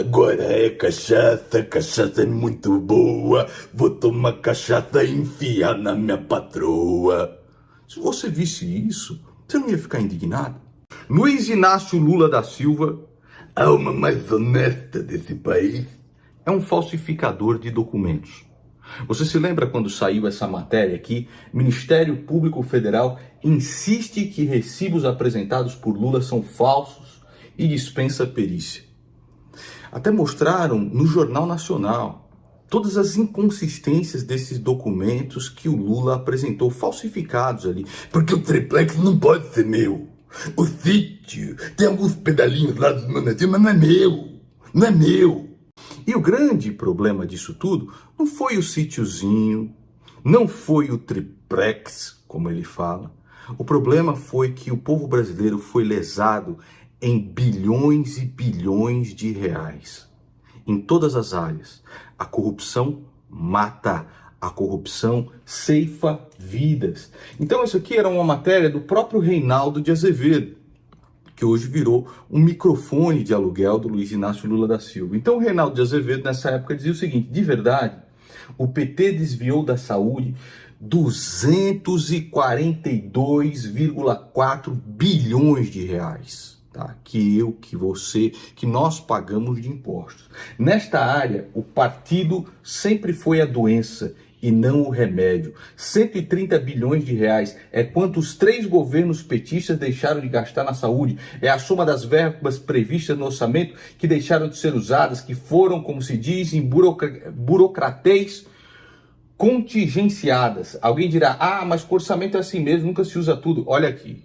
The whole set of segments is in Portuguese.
Agora é cachaça, cachaça é muito boa. Vou tomar cachaça e enfiar na minha patroa. Se você visse isso, você não ia ficar indignado? Luiz Inácio Lula da Silva, a alma mais honesta desse país, é um falsificador de documentos. Você se lembra quando saiu essa matéria aqui? Ministério Público Federal insiste que recibos apresentados por Lula são falsos e dispensa perícia. Até mostraram no Jornal Nacional todas as inconsistências desses documentos que o Lula apresentou, falsificados ali. Porque o triplex não pode ser meu. O sítio tem alguns pedalinhos lá dos Manati, mas não é meu. Não é meu. E o grande problema disso tudo não foi o sítiozinho, não foi o triplex, como ele fala. O problema foi que o povo brasileiro foi lesado em bilhões e bilhões de reais. Em todas as áreas. A corrupção mata. A corrupção ceifa vidas. Então isso aqui era uma matéria do próprio Reinaldo de Azevedo, que hoje virou um microfone de aluguel do Luiz Inácio Lula da Silva. Então o Reinaldo de Azevedo nessa época dizia o seguinte: de verdade, o PT desviou da saúde 242,4 bilhões de reais. Tá? Que eu, que você, que nós pagamos de impostos. Nesta área, o partido sempre foi a doença e não o remédio. 130 bilhões de reais é quanto os 3 governos petistas deixaram de gastar na saúde. É a soma das verbas previstas no orçamento que deixaram de ser usadas, que foram, como se diz, em burocratês contingenciadas. Alguém dirá, mas o orçamento é assim mesmo, nunca se usa tudo. Olha aqui.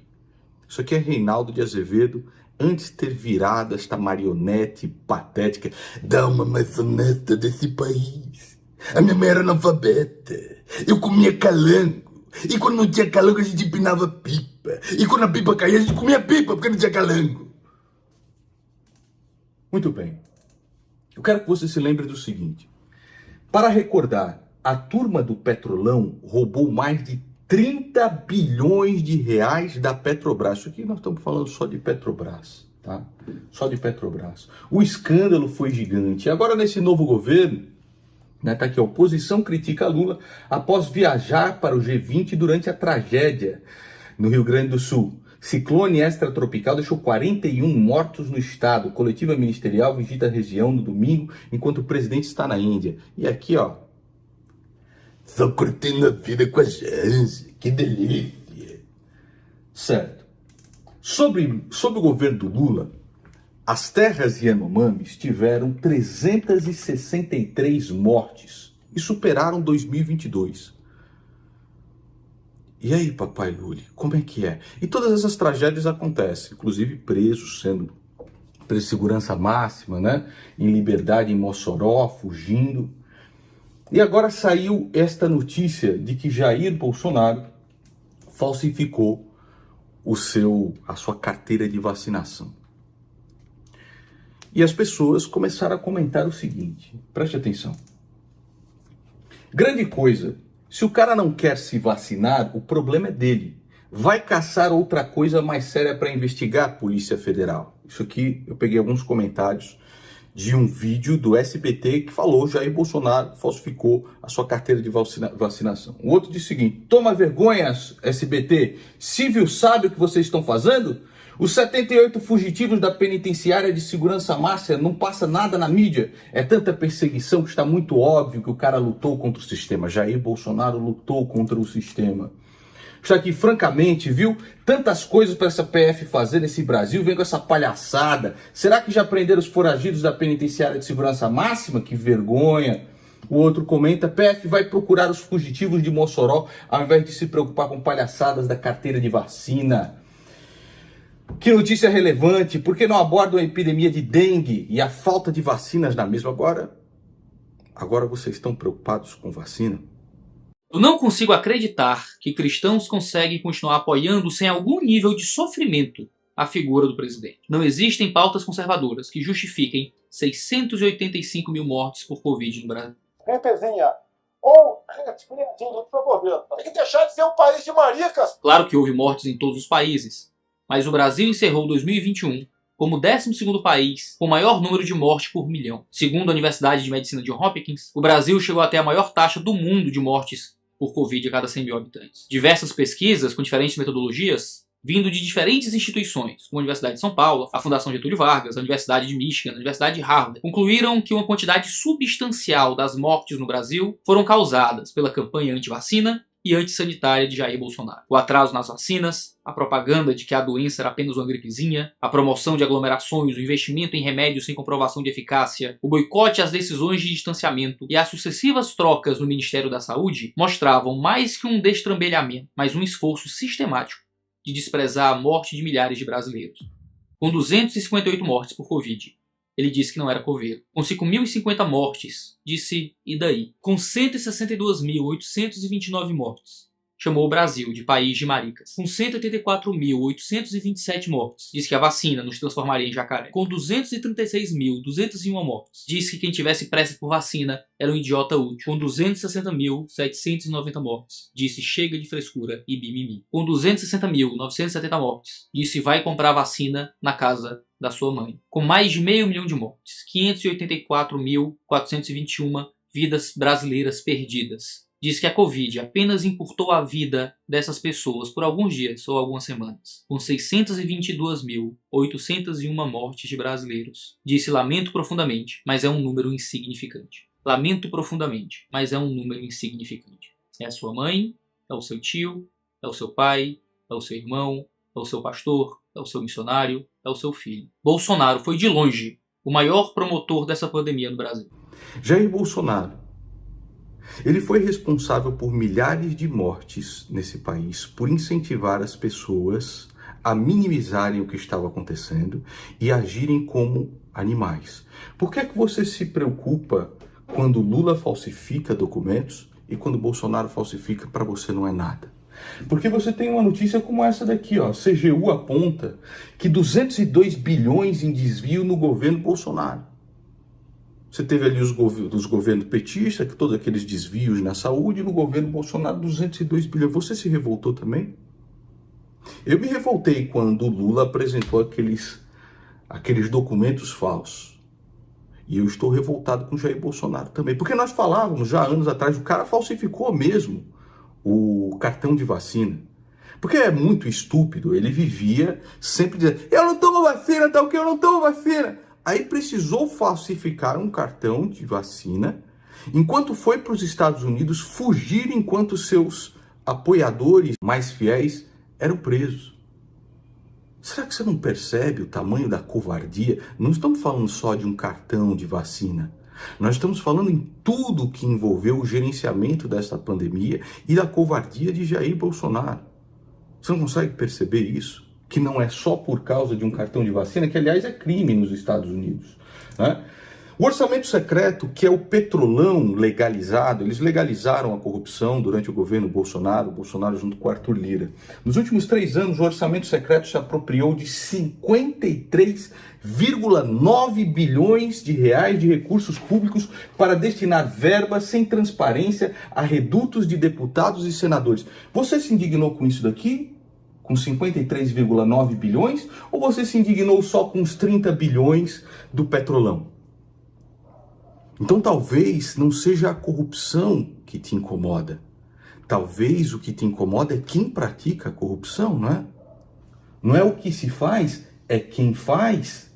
Isso aqui é Reinaldo de Azevedo, antes de ter virado esta marionete patética da alma mais honesta desse país. A minha mãe era analfabeta, eu comia calango, e quando não tinha calango a gente empinava pipa, e quando a pipa caía a gente comia pipa porque não tinha calango. Muito bem, eu quero que você se lembre do seguinte: para recordar, a turma do Petrolão roubou mais de 30 bilhões de reais da Petrobras. Isso aqui nós estamos falando só de Petrobras, tá? Só de Petrobras. O escândalo foi gigante. Agora, nesse novo governo, tá aqui, a oposição critica Lula após viajar para o G20 durante a tragédia no Rio Grande do Sul. Ciclone extratropical deixou 41 mortos no estado. Coletiva ministerial visita a região no domingo, enquanto o presidente está na Índia. E aqui, ó, só curtindo a vida com a gente. Que delícia. Certo. Sobre o governo do Lula, as terras Yanomamis tiveram 363 mortes e superaram 2022. E aí, papai Lula, como é que é? E todas essas tragédias acontecem, inclusive presos, sendo preso de segurança máxima, né? Em liberdade em Mossoró, fugindo. E agora saiu esta notícia de que Jair Bolsonaro falsificou a sua carteira de vacinação. E as pessoas começaram a comentar o seguinte, preste atenção. Grande coisa, se o cara não quer se vacinar, o problema é dele. Vai caçar outra coisa mais séria para investigar, Polícia Federal. Isso aqui eu peguei alguns comentários de um vídeo do SBT que falou Jair Bolsonaro falsificou a sua carteira de vacinação. O outro disse o seguinte: toma vergonha, SBT, Civil sabe o que vocês estão fazendo? Os 78 fugitivos da penitenciária de segurança máxima não passa nada na mídia. É tanta perseguição que está muito óbvio que o cara lutou contra o sistema. Jair Bolsonaro lutou contra o sistema. Já que, francamente, viu, tantas coisas para essa PF fazer nesse Brasil, vem com essa palhaçada. Será que já prenderam os foragidos da penitenciária de segurança máxima? Que vergonha. O outro comenta: PF vai procurar os fugitivos de Mossoró ao invés de se preocupar com palhaçadas da carteira de vacina. Que notícia relevante. Por que não abordam a epidemia de dengue e a falta de vacinas na mesma? Agora vocês estão preocupados com vacina? Eu não consigo acreditar que cristãos conseguem continuar apoiando sem algum nível de sofrimento a figura do presidente. Não existem pautas conservadoras que justifiquem 685 mil mortes por Covid no Brasil. Repezinha, ou por favor, tem que deixar de ser um país de maricas. Claro que houve mortes em todos os países, mas o Brasil encerrou 2021 como o 12º país com maior número de mortes por milhão. Segundo a Universidade de Medicina de Johns Hopkins, o Brasil chegou até a maior taxa do mundo de mortes por Covid a cada 100 mil habitantes. Diversas pesquisas com diferentes metodologias, vindo de diferentes instituições, como a Universidade de São Paulo, a Fundação Getúlio Vargas, a Universidade de Michigan, a Universidade de Harvard, concluíram que uma quantidade substancial das mortes no Brasil foram causadas pela campanha anti-vacina e antissanitária de Jair Bolsonaro. O atraso nas vacinas, a propaganda de que a doença era apenas uma gripezinha, a promoção de aglomerações, o investimento em remédios sem comprovação de eficácia, o boicote às decisões de distanciamento e as sucessivas trocas no Ministério da Saúde mostravam mais que um destrambelhamento, mas um esforço sistemático de desprezar a morte de milhares de brasileiros. Com 258 mortes por Covid, ele disse que não era coveiro. Com 5.050 mortes, disse e daí? Com 162.829 mortes, chamou o Brasil de país de maricas. Com 184.827 mortes, disse que a vacina nos transformaria em jacaré. Com 236.201 mortes, disse que quem tivesse pressa por vacina era um idiota útil. Com 260.790 mortes, disse chega de frescura e mimimi. Com 260.970 mortes, disse vai comprar vacina na casa da sua mãe. Com mais de 500 mil de mortes, 584.421 vidas brasileiras perdidas. Diz que a Covid apenas encurtou a vida dessas pessoas por alguns dias ou algumas semanas. Com 622.801 mortes de brasileiros. Disse lamento profundamente, mas é um número insignificante. Lamento profundamente, mas é um número insignificante. É a sua mãe, é o seu tio, é o seu pai, é o seu irmão, é o seu pastor, é o seu missionário, é o seu filho. Bolsonaro foi de longe o maior promotor dessa pandemia no Brasil. Jair Bolsonaro, ele foi responsável por milhares de mortes nesse país, por incentivar as pessoas a minimizarem o que estava acontecendo e agirem como animais. Por que é que você se preocupa quando Lula falsifica documentos e quando Bolsonaro falsifica, para você não é nada? Porque você tem uma notícia como essa daqui, ó. CGU aponta que 202 bilhões em desvio no governo Bolsonaro. Você teve ali os governos petistas, todos aqueles desvios na saúde, e no governo Bolsonaro 202 bilhões. Você se revoltou também? Eu me revoltei quando o Lula apresentou aqueles documentos falsos. E eu estou revoltado com o Jair Bolsonaro também. Porque nós falávamos já anos atrás, o cara falsificou mesmo o cartão de vacina. Porque é muito estúpido, ele vivia sempre dizendo, eu não tomo vacina, tá ok, eu não tomo vacina. Aí precisou falsificar um cartão de vacina, enquanto foi para os Estados Unidos fugir enquanto seus apoiadores mais fiéis eram presos. Será que você não percebe o tamanho da covardia? Não estamos falando só de um cartão de vacina. Nós estamos falando em tudo que envolveu o gerenciamento dessa pandemia e da covardia de Jair Bolsonaro. Você não consegue perceber isso? Que não é só por causa de um cartão de vacina, que aliás é crime nos Estados Unidos, né? O orçamento secreto, que é o petrolão legalizado, eles legalizaram a corrupção durante o governo Bolsonaro junto com Arthur Lira. Nos últimos 3 anos, o orçamento secreto se apropriou de 53,9 bilhões de reais de recursos públicos para destinar verbas sem transparência a redutos de deputados e senadores. Você se indignou com isso daqui? Com 53,9 bilhões? Ou você se indignou só com os 30 bilhões do petrolão? Então talvez não seja a corrupção que te incomoda. Talvez o que te incomoda é quem pratica a corrupção, não é? Não é o que se faz, é quem faz.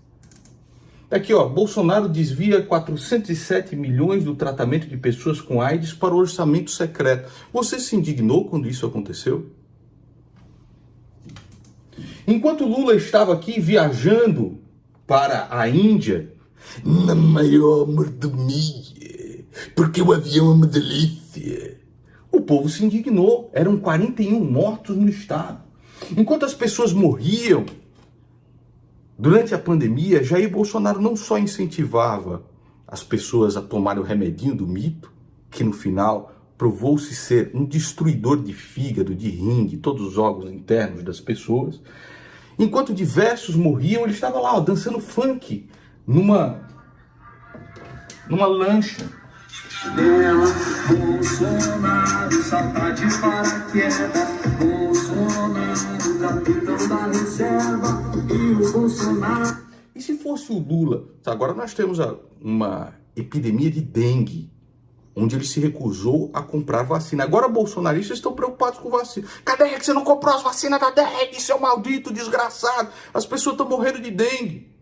Aqui, ó, Bolsonaro desvia 407 milhões do tratamento de pessoas com AIDS para o orçamento secreto. Você se indignou quando isso aconteceu? Enquanto Lula estava aqui viajando para a Índia, na maior mordomia, porque o avião é uma delícia, o povo se indignou. Eram 41 mortos no estado. Enquanto as pessoas morriam durante a pandemia, Jair Bolsonaro não só incentivava as pessoas a tomarem o remedinho do mito, que no final provou-se ser um destruidor de fígado, de rim, de todos os órgãos internos das pessoas. Enquanto diversos morriam, ele estava lá, ó, dançando funk numa lancha. Bolsonaro, salta de paraquedas, Bolsonaro, capitão da reserva, e o Bolsonaro. E se fosse o Lula? Agora nós temos uma epidemia de dengue, onde ele se recusou a comprar vacina. Agora bolsonaristas estão preocupados com vacina. Cadê que você não comprou as vacinas da dengue, seu maldito desgraçado? As pessoas estão morrendo de dengue.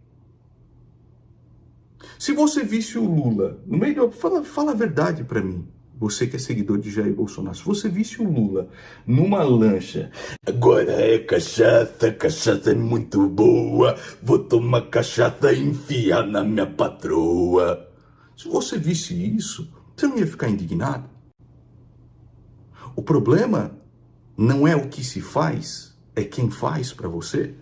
Se você visse o Lula, no meio do... Fala a verdade pra mim, você que é seguidor de Jair Bolsonaro. Se você visse o Lula numa lancha, agora é cachaça, cachaça é muito boa, vou tomar cachaça e enfiar na minha patroa. Se você visse isso, você não ia ficar indignado? O problema não é o que se faz, é quem faz pra você.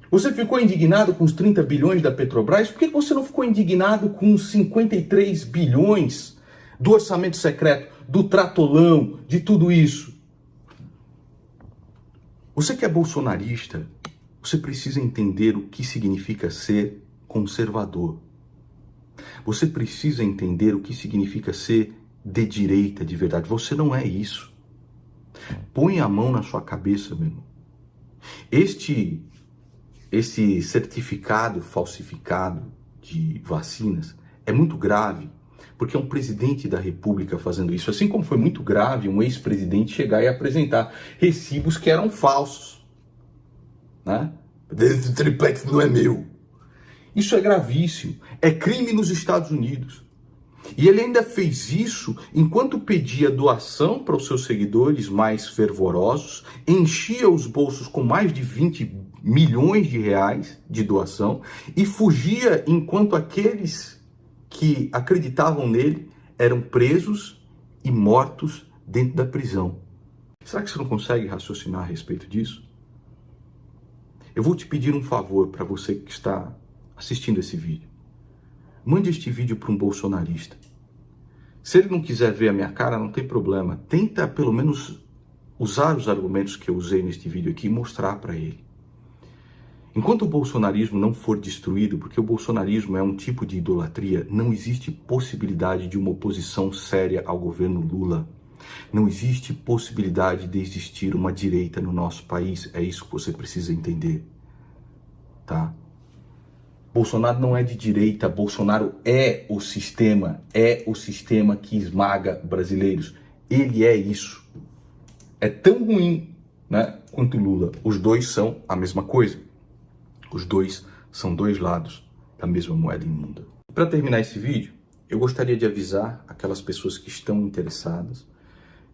Você ficou indignado com os 30 bilhões da Petrobras? Por que você não ficou indignado com os 53 bilhões do orçamento secreto, do tratolão, de tudo isso? Você que é bolsonarista, você precisa entender o que significa ser conservador. Você precisa entender o que significa ser de direita de verdade. Você não é isso. Põe a mão na sua cabeça, meu irmão. Esse certificado falsificado de vacinas é muito grave, porque é um presidente da República fazendo isso. Assim como foi muito grave um ex-presidente chegar e apresentar recibos que eram falsos, né? Esse triplex não é meu. Isso é gravíssimo. É crime nos Estados Unidos. E ele ainda fez isso enquanto pedia doação para os seus seguidores mais fervorosos, enchia os bolsos com mais de 20 milhões de reais de doação e fugia enquanto aqueles que acreditavam nele eram presos e mortos dentro da prisão. Será que você não consegue raciocinar a respeito disso? Eu vou te pedir um favor para você que está assistindo esse vídeo. Mande este vídeo para um bolsonarista. Se ele não quiser ver a minha cara, não tem problema. Tenta pelo menos usar os argumentos que eu usei neste vídeo aqui e mostrar para ele. Enquanto o bolsonarismo não for destruído, porque o bolsonarismo é um tipo de idolatria, não existe possibilidade de uma oposição séria ao governo Lula. Não existe possibilidade de existir uma direita no nosso país. É isso que você precisa entender, tá? Bolsonaro não é de direita, Bolsonaro é o sistema que esmaga brasileiros. Ele é isso. É tão ruim, né, quanto Lula. Os dois são a mesma coisa. Os dois são dois lados da mesma moeda imunda. Para terminar esse vídeo, eu gostaria de avisar aquelas pessoas que estão interessadas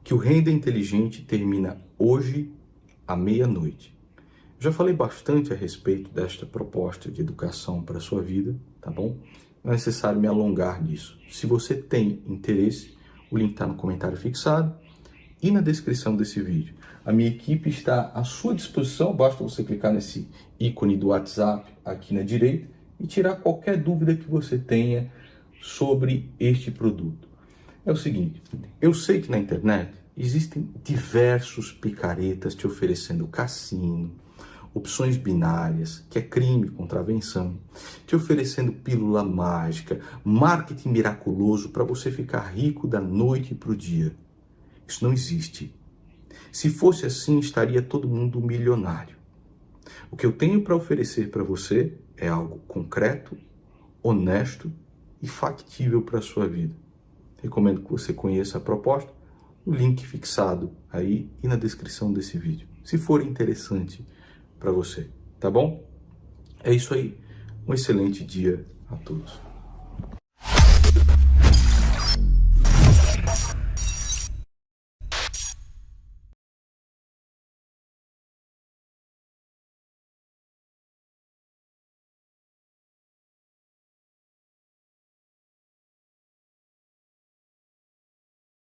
que o Renda Inteligente termina hoje à meia-noite. Já falei bastante a respeito desta proposta de educação para a sua vida, tá bom? Não é necessário me alongar nisso. Se você tem interesse, o link está no comentário fixado e na descrição desse vídeo. A minha equipe está à sua disposição, basta você clicar nesse ícone do WhatsApp aqui na direita e tirar qualquer dúvida que você tenha sobre este produto. É o seguinte, eu sei que na internet existem diversos picaretas te oferecendo cassino, opções binárias, que é crime, contravenção, te oferecendo pílula mágica, marketing miraculoso para você ficar rico da noite para o dia. Isso não existe. Se fosse assim, estaria todo mundo milionário. O que eu tenho para oferecer para você é algo concreto, honesto e factível para a sua vida. Recomendo que você conheça a proposta, o link fixado aí e na descrição desse vídeo, se for interessante para você, tá bom? É isso aí. Um excelente dia a todos.